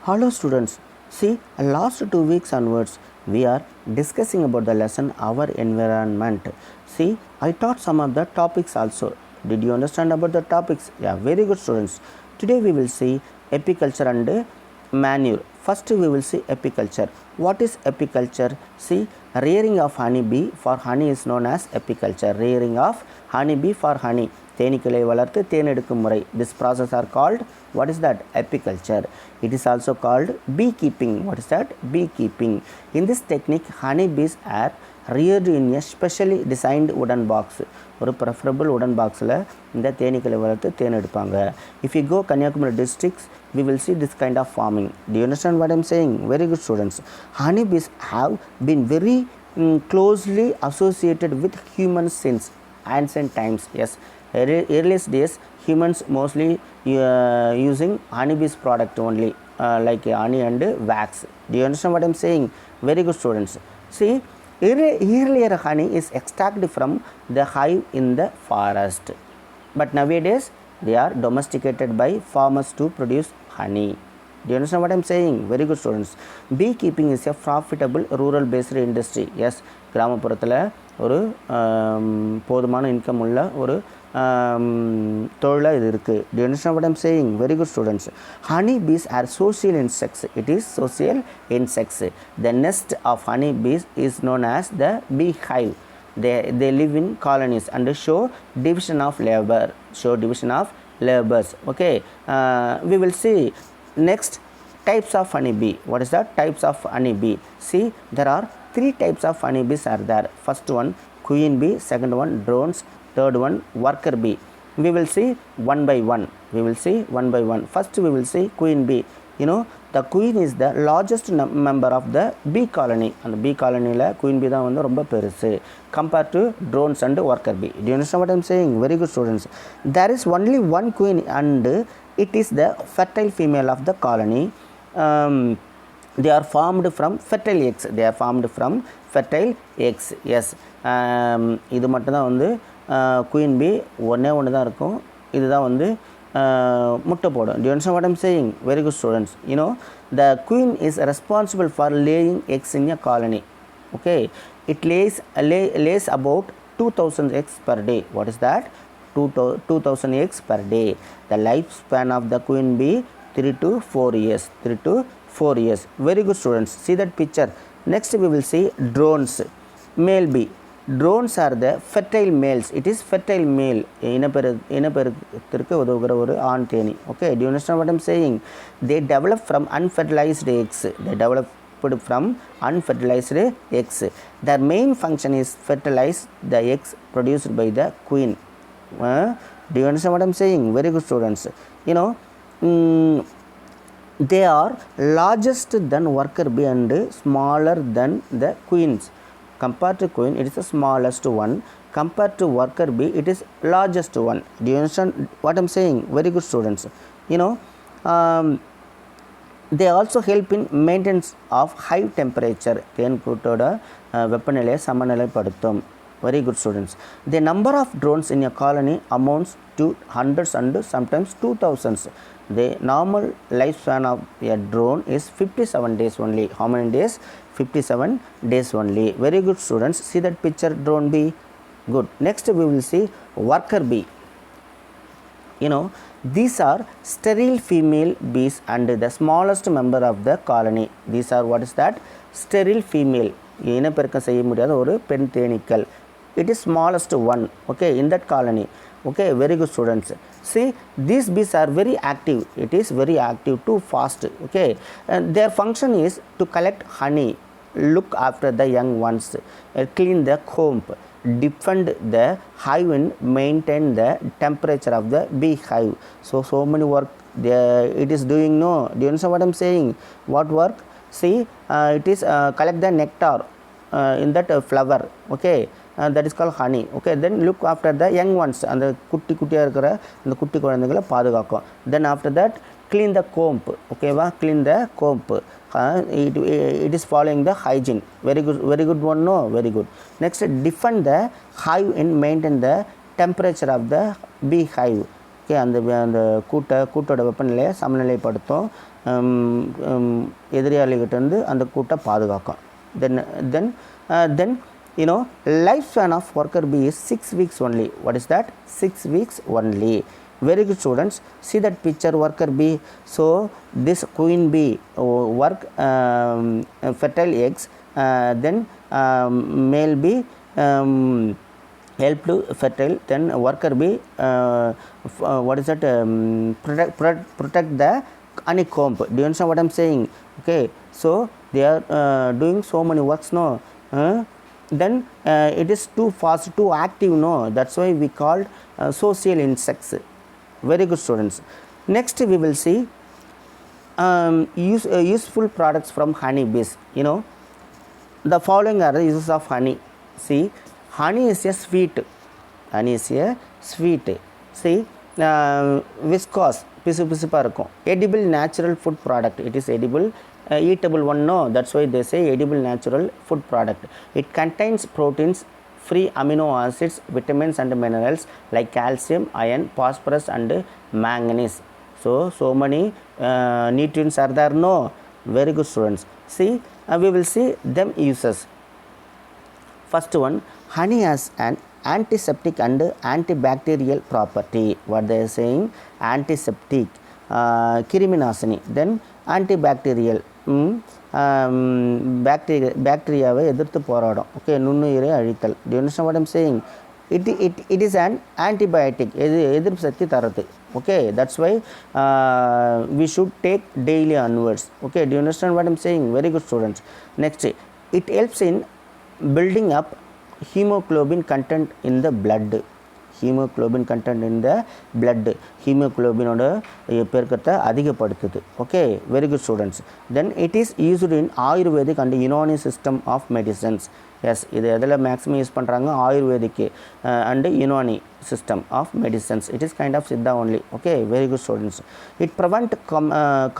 Hello students, see last 2 weeks onwards we are discussing about the lesson our environment. See, I taught some of the topics also. Did you understand about the topics? Yeah, very good students. Today we will see apiculture and manure. First we will see apiculture. What is apiculture? See, rearing of honeybee for honey is known as apiculture. Rearing of honeybee for honey. தேனீக்களை வளர்த்து தேன் எடுக்கும் முறை. This process are called, what is that? Apiculture. It is also called beekeeping. What is that? Beekeeping. In this technique, honeybees are reared in a specially designed wooden box. ஒரு preferable wooden boxல இந்த தேனீக்களை வளர்த்து தேன் எடுப்பாங்க. If you go Kanyakumari districts, we will see this kind of farming. Do you understand what I am saying? Very good students. Honeybees have been very closely associated with humans since ancient times. Yes, earliest days humans mostly using honeybees product only, like honey and wax. Do you understand what I am saying? Very good students. See, earlier honey is extracted from the hive in the forest, but nowadays they are domesticated by farmers to produce honey. Do you understand what I am saying? Very good students. Beekeeping is a profitable rural based industry. Yes, கிராமப்புறத்தில் ஒரு போதுமான income உள்ள ஒரு தொழிலாக இது இருக்குது. Do you understand what I am saying? Very good students. Honey bees are social insects. It is social insects. The nest of honey bees is known as the beehive. They live in colonies and show division of labor. Labors. Okay. We will see next types of honeybee. What is that? Types of honeybee. See, there are 3 types of honeybees are there. First one queen bee, second one drones, third one worker bee. We will see one by one. First we will see queen bee. You know, the queen is the largest member of the bee colony. And the bee colony la queen bee தான் வந்து ரொம்ப பெருசு compared to drones and worker bee. Do you understand what I am saying? Very good students. There is only one queen and it is the fertile female of the colony. They are formed from fertile eggs. Yes, இது மட்டும் தான் வந்து queen பீ ஒன்று தான் இருக்கும். இதுதான் வந்து முட்டை போடும். Do you understand what I am saying? Very good students. You know, the queen is responsible for laying eggs in a colony. Okay, it lays about 2000 eggs per day. What is that? 2000 eggs per day. The lifespan of the queen bee 3 to 4 years. Very good students. See that picture. Next we will see drones. Male bee. Drones are the fertile males. It is fertile male. இனப்பெருக்கத்திற்கு உதவுகிற ஒரு ஆண் Theni. Okay, do you understand what I am saying? They develop from unfertilized eggs. Their main function is fertilize the eggs produced by the queen. Do you understand what I am saying? Very good students. You know, they are largest than worker bee and smaller than the queens. Compared to queen, it is the smallest one. Compared to worker bee, it is largest one. Do you understand what I am saying? Very good students. You know, they also help in maintenance of hive temperature. தேன் கூட்டோட வெப்பநிலையை சமநிலைப்படுத்தும். Very good students. The number of drones in a colony amounts to hundreds and sometimes 2000s. The normal lifespan of a drone is 57 days only. How many days? 57 days only. Very good students. See that picture, drone bee. Good. Next we will see worker bee. You know, these are sterile female bees and the smallest member of the colony. These are, what is that? Sterile female. இனப்பெருக்கம் செய்ய முடியாத ஒரு பெண் தேனீக்கள். It is smallest one. Okay, in that colony. Okay, very good students. See, these bees are very active. It is very active, too fast. Okay, and their function is to collect honey, look after the young ones, clean the comb, defend the hive and maintain the temperature of the beehive. So many work it is doing. No, do you understand what I am saying? What work? See, it is collect the nectar in that flower. Okay, that is called honey. Okay, then look after the young ones. அந்த குட்டியாக இருக்கிற அந்த குட்டி குழந்தைகளை பாதுகாக்கும். Then after that clean the comb. ஓகேவா, clean the comb. It is following the hygiene. Very good one. No, very good. Next, defend the hive and maintain the temperature of the beehive. Okay அந்த கூட்டோட வெப்பநிலையை சமநிலைப்படுத்தும், எதிரியாளிகிட்டேருந்து அந்த கூட்டை பாதுகாக்கும். தென் life span of worker bee is 6 weeks only. What is that? 6 weeks only. Very good students, see that picture, worker bee. So this queen bee work fertile eggs, then male bee help to fertile, then worker bee what is that, protect the honeycomb. Do you understand what I'm saying? Okay, so they are doing so many works, no? Then it is too fast, too active, no? That's why we called social insects. Very good students. Next we will see useful products from honey bees. The following are the uses of honey. See, honey is a sweet. See, viscose, பிசுபிசுப்பாக இருக்கும். Edible natural food product. It is edible, eatable one, no? That's why they say edible natural food product. It contains proteins, free amino acids, vitamins and minerals like calcium, iron, phosphorus and manganese. So many nutrients are there, no? Very good students. See, we will see them uses. First one, honey has an antiseptic and antibacterial property. What they are saying? Antiseptic, கிருமிநாசினி, then antibacterial, பாக்டீரியாவை எதிர்த்து போராடும். Okay, நுண்ணுயிரை அழித்தல். Do you understand what I'm saying? It is an antibiotic, எதிர்ப்பு சக்தி தரது. Okay, that's why we should take daily onwards. Okay, do you understand what I'm saying? Very good students. Next, it helps in building up hemoglobin content in the blood. Haemoglobin content in the blood, ஹீமோக்ளோபினோட பெருக்கத்தை அதிகப்படுத்துது. Okay, very good students. Then it is used in Ayurvedic and Unani system of medicines. Yes, இது எதில் maximum use பண்ணுறாங்க? Ayurvedic and Unani system of medicines. It is kind of siddha only. Okay, very good students. It prevent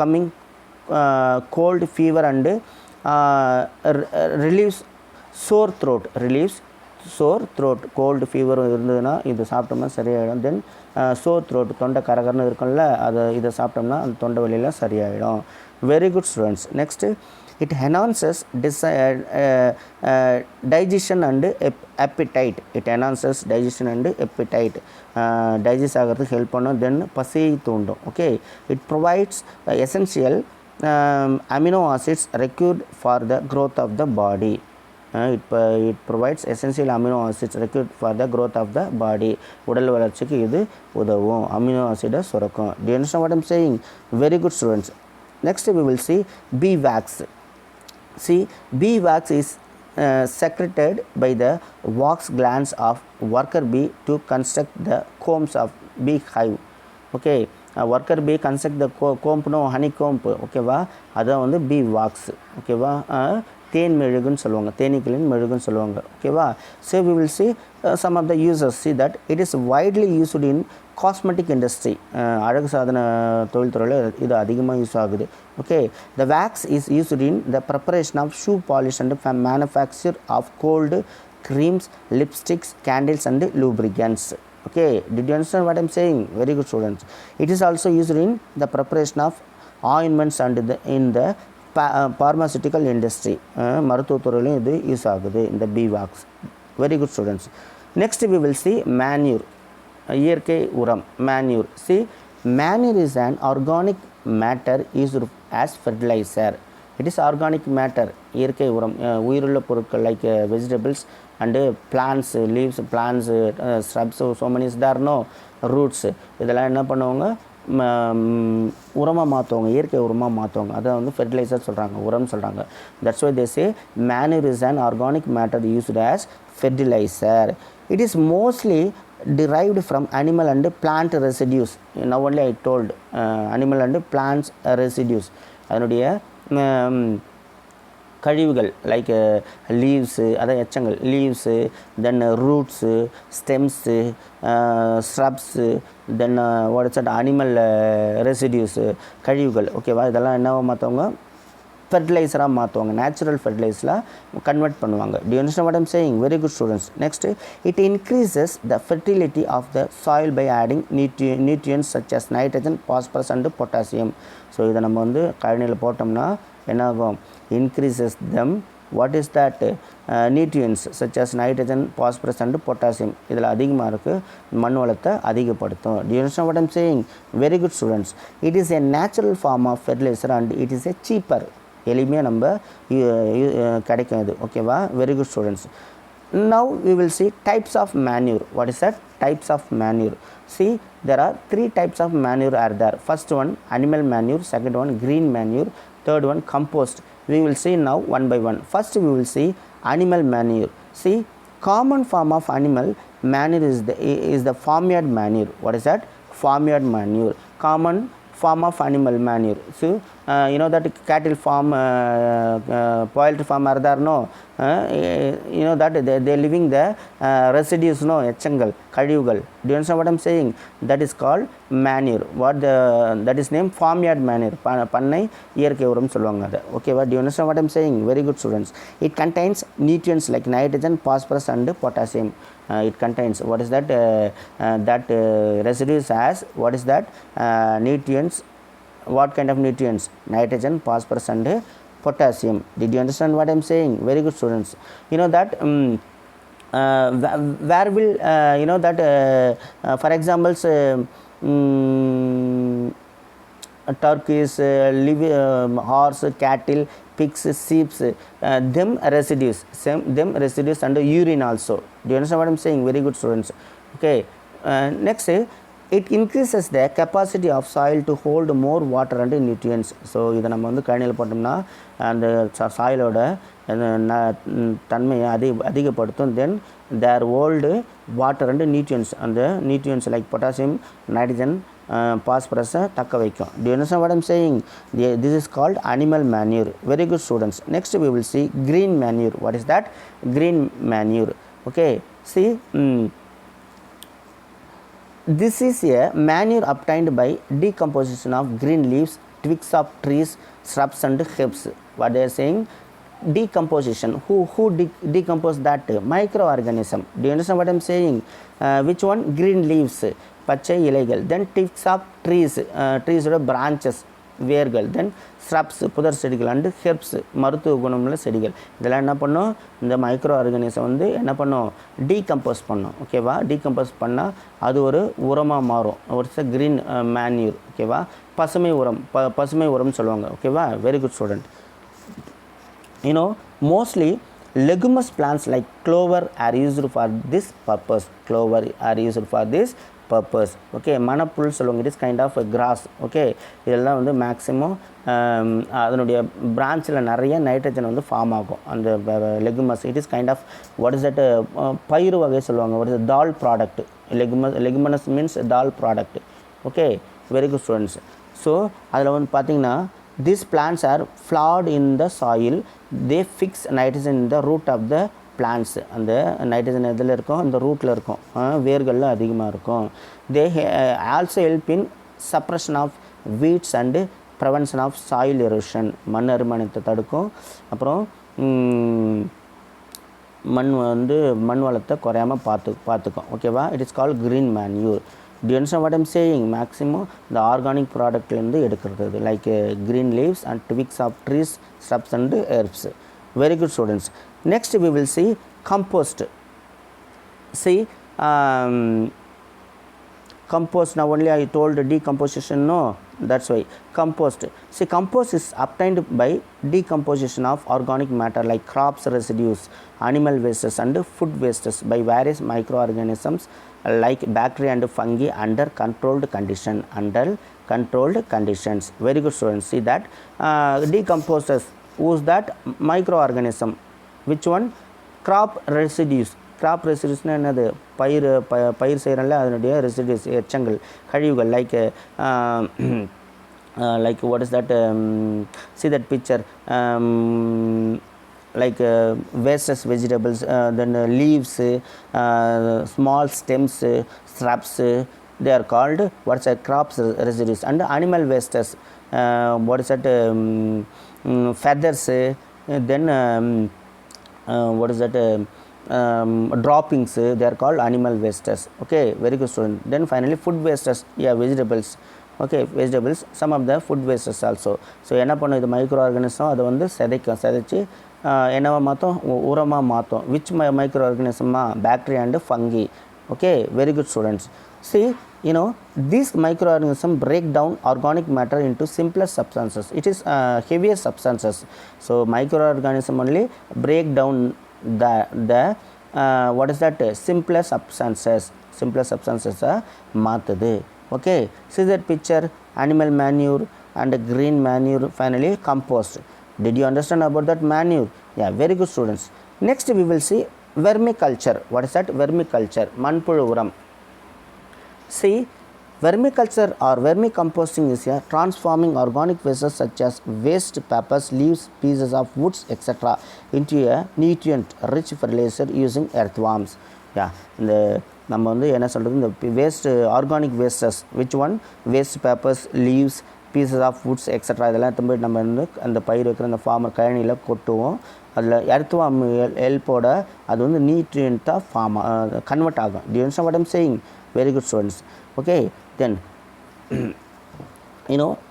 coming cold, fever and relieves sore throat. Relieves sore throat. Cold fever இருந்ததுன்னா இது சாப்பிட்டோம்னா சரியாயிடும். தென் sore throat, தொண்டை கரகரன்னு இருக்கும்ல, அதை இதை சாப்பிட்டோம்னா அந்த தொண்டை வலியெல்லாம் சரியாயிடும். Very good students. Next, it enhances digestion and appetite. It enhances digestion and appetite. Digest ஆகிறதுக்கு ஹெல்ப் பண்ணும். தென் பசியை தூண்டும். Okay, it provides essential amino acids required for the growth of the body. It provides essential amino acids required for the growth of the body. உடல் வளர்ச்சிக்கு இது உதவும். Amino ஆசிடை சுரக்கும். Do you understand what I'm saying? Very good students. Next we will see bee wax. See, bee wax is secreted by the wax glands of worker bee to construct the combs of bee hive. Okay, worker bee construct the comb, no, honey comb. ஓகேவா, அதான் வந்து bee wax. ஓகேவா, தேன் மெழுகுன்னு சொல்லுவாங்க, தேனீக்களின் மெழுகுன்னு சொல்லுவாங்க. ஓகேவா. So we will see some of the uses. See that it is widely used in cosmetic industry. அழகு சாதன தொழில்துறையில் இது அதிகமாக யூஸ் ஆகுது. Okay, the wax is used in the preparation of shoe polish and manufacture of cold creams, lipsticks, candles and lubricants. Okay, did you understand what I am saying? Very good students. It is also used in the preparation of ointments and in the pharmaceutical industry. மருத்துவத்துறையிலும் இது use ஆகுது, இந்த bee wax. Very good students. Next we will see manure. இயற்கை உரம், manure. See, manure is an organic matter used as fertilizer. It is organic matter, இயற்கை உரம், உயிருள்ள பொருட்கள் like vegetables and plants, leaves, plants, shrubs, so many is there, no, roots. இதெல்லாம் என்ன பண்ணுவாங்க, உரமாக மாற்றுவாங்க, இயற்கை உரமாக மாற்றுவாங்க. அதை வந்து ஃபெர்டிலைசர் சொல்கிறாங்க, உரம் சொல்கிறாங்க. That's why they say manure is an organic matter used as fertilizer. It is mostly derived from animal and plant residues. Now only I told animal and plants residues. அதனுடைய கழிவுகள் லைக் லீவ்ஸு, அதான் எச்சங்கள், leaves, then roots, stems, shrubs, then what is that, animal residues, கழிவுகள். ஓகேவா, இதெல்லாம் என்ன மாற்றவங்க, ஃபெர்டிலைசராக மாற்றுவாங்க, நேச்சுரல் ஃபெர்டிலைசராக கன்வெர்ட் பண்ணுவாங்க. Do you understand what I'm saying? Very good students. Next, it increases the fertility of the soil by adding nutrients such as nitrogen, phosphorus and potassium. So இதை நம்ம வந்து கழனியில் போட்டோம்னா என்ன ஆகும்? Increases them. What is that? Nutrients such as nitrogen, phosphorus and potassium. இதில் அதிகமாக இருக்குது, மண் வளத்தை அதிகப்படுத்தும். Do you understand what I'm saying? Very good students. It is a natural form of fertilizer and it is a cheaper. எளிமையாக நம்ம கிடைக்கும் இது. ஓகேவா? Very good students. Now we will see types of manure. What is that? Types of manure. See, there are 3 types of manure are there. First one animal manure, second one green manure, third one compost. We will see now one by one. First we will see animal manure. See, common form of animal manure is the farmyard manure. What is that? Farmyard manure. Common form of animal manure. So you know that cattle farm, poultry farm are there, no? You know that they living the residues, no? எச்சங்கள், கழிவுகள். Do you understand what I'm saying? That is called manure. That is named farmyard manure. பண்ணை இயற்கை உரம் சொல்லுவாங்க அது. Okay, do you understand what I'm saying? Very good students. It contains nutrients like nitrogen, phosphorus and potassium. It contains, what is that? Residues has, what is that? Nutrients. What kind of nutrients? Nitrogen, phosphorus and potassium. Did you understand what I'm saying? Very good students. You know that where will you know that for examples turkeys, horse, cattle, pigs, sheep, them residues and urine also. Do you understand what I'm saying? Very good students. Okay, next, it increases the capacity of soil to hold more water and nutrients. So இதை நம்ம வந்து கழனியில் போட்டோம்னா அந்த சாயிலோட தன்மையை அதிகப்படுத்தும். Then there hold water and nutrients, அந்த nutrients like potassium, nitrogen, phosphorus தக்க வைக்கும். Do you understand what I'm saying? This is called animal manure. Very good students. Next we will see green manure. What is that? Green manure. Okay, see, this is a manure obtained by decomposition of green leaves, twigs of trees, shrubs and herbs. What they are saying? Decomposition. Who decompose that? Microorganism. Do you understand what I'm saying? Which one? Green leaves, பச்சை இலைகள். தென் tips of ட்ரீஸோட branches, வேர்கள். தென் shrubs, புதர் செடிகள். And herbs, மருத்துவ குணமுள்ள செடிகள். இதெல்லாம் என்ன பண்ணும்? இந்த மைக்ரோ ஆர்கானிசம் வந்து என்ன பண்ணும்? டீகம்போஸ் பண்ணும். ஓகேவா? டீகம்போஸ் பண்ணால் அது ஒரு உரமாக மாறும். ஒரு கிரீன் மேன்யூர். ஓகேவா? பசுமை உரம், பசுமை உரம்னு சொல்லுவாங்க. ஓகேவா? Very good student. You know, mostly leguminous plants like clover are used for this purpose. Clover are used for this purpose. Okay, மணப்புல் சொல்லுவாங்க. It is kind of grass. Okay, இதெல்லாம் வந்து மேக்ஸிமம் அதனுடைய பிரான்ச்சில் நிறைய நைட்ரஜன் வந்து ஃபார்ம் ஆகும் அந்த legumes. It is kind of what is that? பயிறு வகை சொல்லுவாங்க. What is dal product. Leguminous means dal product. Okay, very good students. So அதில் வந்து பார்த்தீங்கன்னா these plants are flawed in the soil. They fix nitrogen in the root of the plants. அந்த nitrogen எதில் இருக்கும்? இந்த ரூட்டில் இருக்கும், வேர்களில் அதிகமாக இருக்கும். They also help in suppression of weeds and prevention of soil erosion. மண் அரிமானத்தை தடுக்கும். அப்புறம் மண் வளத்தை குறையாமல் பார்த்துக்கும். ஓகேவா? It is called green manure. Do you understand what I'm saying? Maximum the organic product இருந்து எடுக்கிறது, like green leaves and twigs of trees, shrubs and herbs. Very good students. Next we will see compost. See, compost, now only I told decomposition, no, that's why compost. See, compost is obtained by decomposition of organic matter like crops residues, animal wastes and food wastes by various microorganisms like bacteria and fungi under controlled conditions. Very good students. See that decomposes. Who's that? Microorganism. Which one? Crop residues. crop residues என்னது? பயிர் செய்கிறனால அதனுடைய residues, எச்சங்கள், கழிவுகள். like what is that? See that picture, like wastes vegetables, then leaves, small stems, shrubs, they are called what's a crops residues. And animal wastes, what is that? feathers, then what is that, droppings, they are called animal wastes. Okay, very good student. Then finally food wastes, yeah, vegetables. Okay, vegetables, some of the food wastes also. So என்ன பண்ணும் இது micro organism அதை வந்து சிதைச்சு என்னவா மாற்றும், உரமாக மாற்றும். Which micro ஆர்கானிசமா, bacteria and fungi. Okay, very good students. See, these microorganisms break down organic matter into simpler substances. It is heavier substances. So microorganism only break down the what is that, simpler substances மாத்துது. Okay, see that picture, animal manure and green manure, finally compost. Did you understand about that manure? Yeah, very good students. Next we will see vermiculture. What is that? Vermiculture, மண்புழு உரம். See, vermiculture or vermicomposting is a transforming organic wastes such as waste papers, leaves, pieces of woods, etc. into a nutrient rich fertilizer using earthworms. Yeah, இந்த நம்ம வந்து என்ன சொல்கிறது, இந்த waste organic wastes, which one, waste papers, leaves, pieces of woods extra, இதெல்லாம் திரும்ப நம்ம வந்து அந்த பயிர் வைக்கிற அந்த ஃபார்மர் கழனியில் கொட்டுவோம். அதில் எர்த்வார்ம் ஹெல்ப்போட அது வந்து நியூட்ரியண்ட்டாக கன்வெர்ட் ஆகும். Do you understand what I am saying? Very good students. Okay, then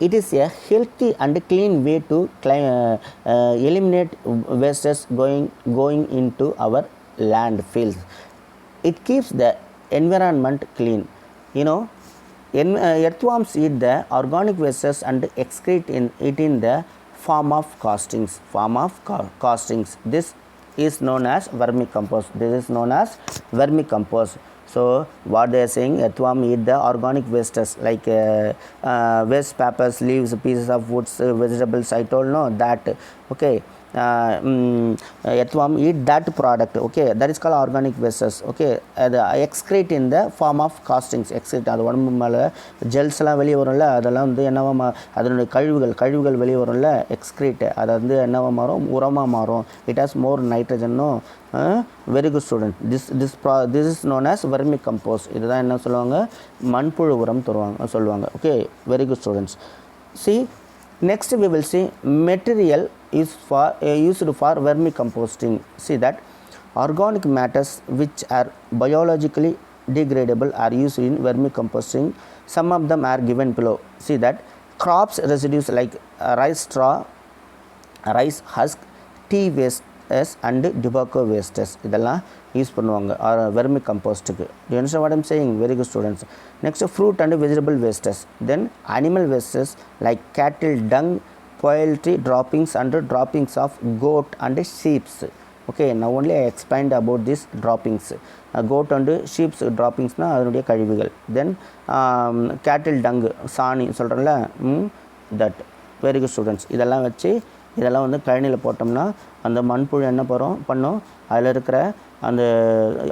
it is a healthy and clean way to eliminate wastes going into our landfills. It keeps the environment clean. Earthworms eat the organic wastes and excrete it in the form of castings. This is known as vermicompost. So what they are saying, earthworm eat the organic wastes like waste papers, leaves, pieces of woods, vegetables, I told no that. Okay, earthworm eat that product. Okay, that is called organic wastes. Okay, excrete in the form of castings. Excrete, அது உடம்பு மேலே gels எல்லாம் வெளியே வரும்ல, அதெல்லாம் வந்து என்னவா அதனுடைய கழிவுகள் வெளியே வரும்ல, எக்ஸ்க்ரீட், அது வந்து என்னவா மாறும், உரமாக மாறும். இட் ஹாஸ் மோர் நைட்ரஜன்னோ. Very good student. This is known as vermicompost. இதுதான் என்ன சொல்லுவாங்க, மண்புழு உரம் சொல்லுவாங்க. Okay, very good students. See, next we will see material used for vermicomposting. See that organic matters which are biologically degradable are used in vermicomposting. Some of them are given below. See that crops residues like rice straw, rice husk, tea wastes and tobacco wastes, இதெல்லாம் use பண்ணுவாங்க வெர்மிகம்போஸ்ட்டுக்கு. Do you understand what I am saying? Very good students. Next, fruit and vegetable wastes. Then animal wastes like cattle dung, poultry droppings and droppings of goat and sheep. Okay, now only I explained about this droppings. Goat and sheep droppings na அதனுடைய கழிவுகள். Then cattle dung, சாணி சொல்கிறேன்ல, that. Very good students. இதெல்லாம் வந்து கழனியில் போட்டோம்னா அந்த மண்புழு என்ன பண்ணும், அதில் இருக்கிற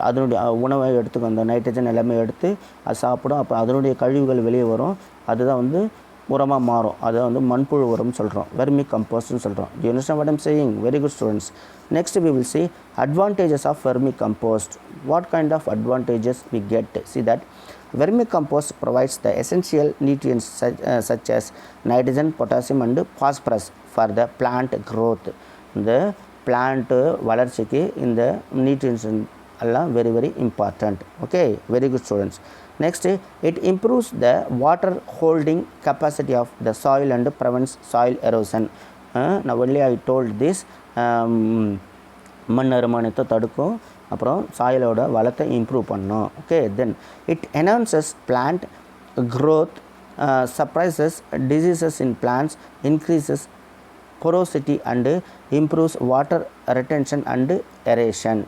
அதனுடைய உணவை எடுத்துக்கும், அந்த நைட்ரஜன் எல்லாமே எடுத்து அது சாப்பிடும். அப்போ அதனுடைய கழிவுகள் வெளியே வரும், அதுதான் வந்து உரமாக மாறும். அதை வந்து மண்புழு உரம் சொல்கிறோம், வெர்மிகம்போஸ்ட்னு சொல்கிறோம். You understand what I am saying? Very good students. Next we will see advantages of vermicompost. What kind of advantages we get? See that vermicompost provides the essential nutrients such as nitrogen, potassium and phosphorus for the plant growth. இந்த plant வளர்ச்சிக்கு இந்த nutrients எல்லாம் very important. Okay, very good students. Next, it improves the water holding capacity of the soil and prevents soil erosion. Now only I told this, மண் அரிமானத்தை தடுக்கும், அப்புறம் சாயிலோட வளத்தை improve பண்ணும். Okay, then it enhances plant growth, suppresses diseases in plants, increases porosity and improves water retention and aeration.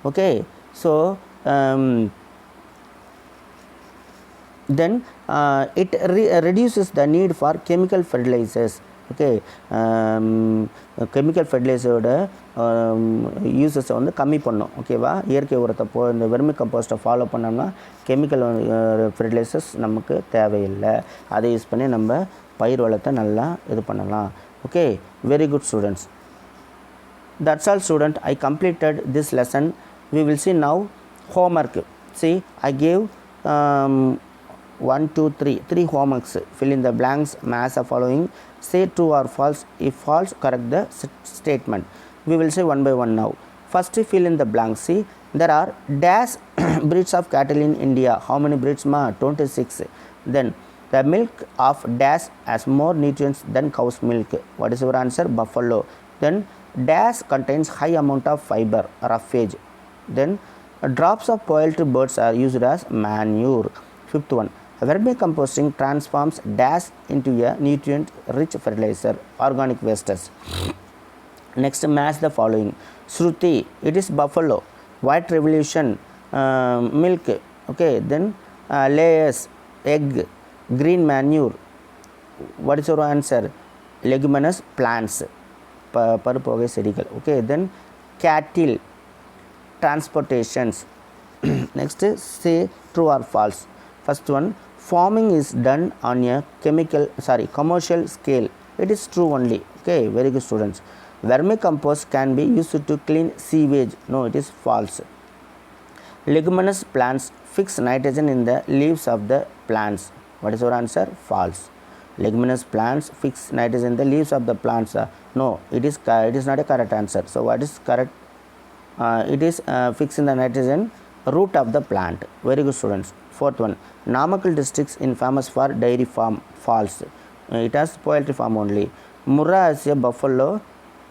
Okay, so then it reduces the need for chemical fertilizers. Okay, chemical fertilizer யூசஸை வந்து கம்மி பண்ணும். ஓகேவா, இயற்கை உரத்தை இந்த vermi கம்போஸ்ட்டை follow பண்ணோம்னா chemical fertilisers நமக்கு தேவையில்லை. அதை யூஸ் பண்ணி நம்ம பயிர் வளத்தை நல்லா இது பண்ணலாம். Okay, very good students. That's all student. I completed this lesson. We will see now homework. See, I gave 1, 2, 3. Three homeworks. Fill in the blanks. Match the following. Say true or false. If false, correct the statement. We will say one by one now. First, fill in the blanks. See, there are dash breeds of cattle in India. How many breeds? 26. Then the milk of dash has more nutrients than cow's milk. What is your answer? Buffalo. Then dash contains high amount of fiber, roughage. Then drops of poultry birds are used as manure. Fifth one, vermicomposting transforms dash into a nutrient rich fertilizer, organic wastes. Next, match the following. Shruti, it is buffalo. White revolution, milk. Okay, then layers, egg, green manure. What is your answer? Leguminous plants. Okay, then cattle, transportations. Next, say true or false. First one, farming is done on a commercial scale. It is true only. Okay, very good students. Vermicompost can be used to clean sewage. No, it is false. Leguminous plants fix nitrogen in the leaves of the plants. What is your answer? False. Leguminous plants fix nitrogen in the leaves of the plants. No, it is not a correct answer. So what is correct? It is fixing the nitrogen root of the plant. Very good students. Fourth one, Namakkal district is famous for dairy farm. False. It has poultry farm only. Murrah is a buffalo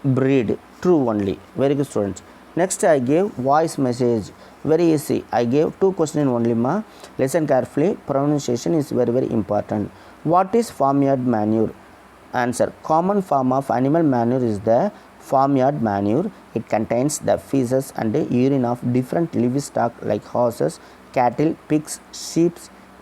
breed. True only. Very good students. Next, I gave voice message. Very easy. I gave two questions only. Listen carefully. Pronunciation is very, very important. What is farmyard manure? Answer. Common form of animal manure is the farmyard manure. It contains the feces and the urine of different livestock like horses, cattle, pigs, sheep,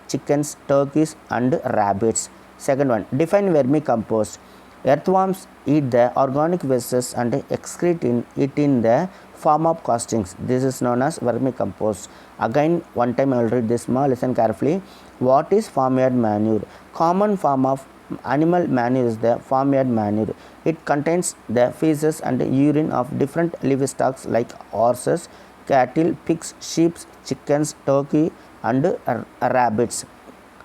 chickens, turkeys and rabbits. Second one, define vermicompost. Earthworms eat the organic wastes and excrete it in the form of castings. This is known as vermicompost. Again, one time I will read this. Listen carefully. What is farmyard manure? Common form of animal manure is the farmyard manure. It contains the feces and urine of different livestock like horses, cattle, pigs, sheep, chickens, turkey and rabbits.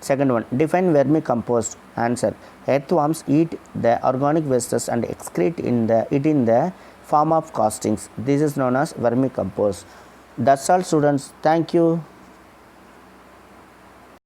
Second one, define vermicompost. Answer. Earthworms eat the organic wastes and excrete it in the form of castings. This is known as vermicompost. That's all students. Thank you.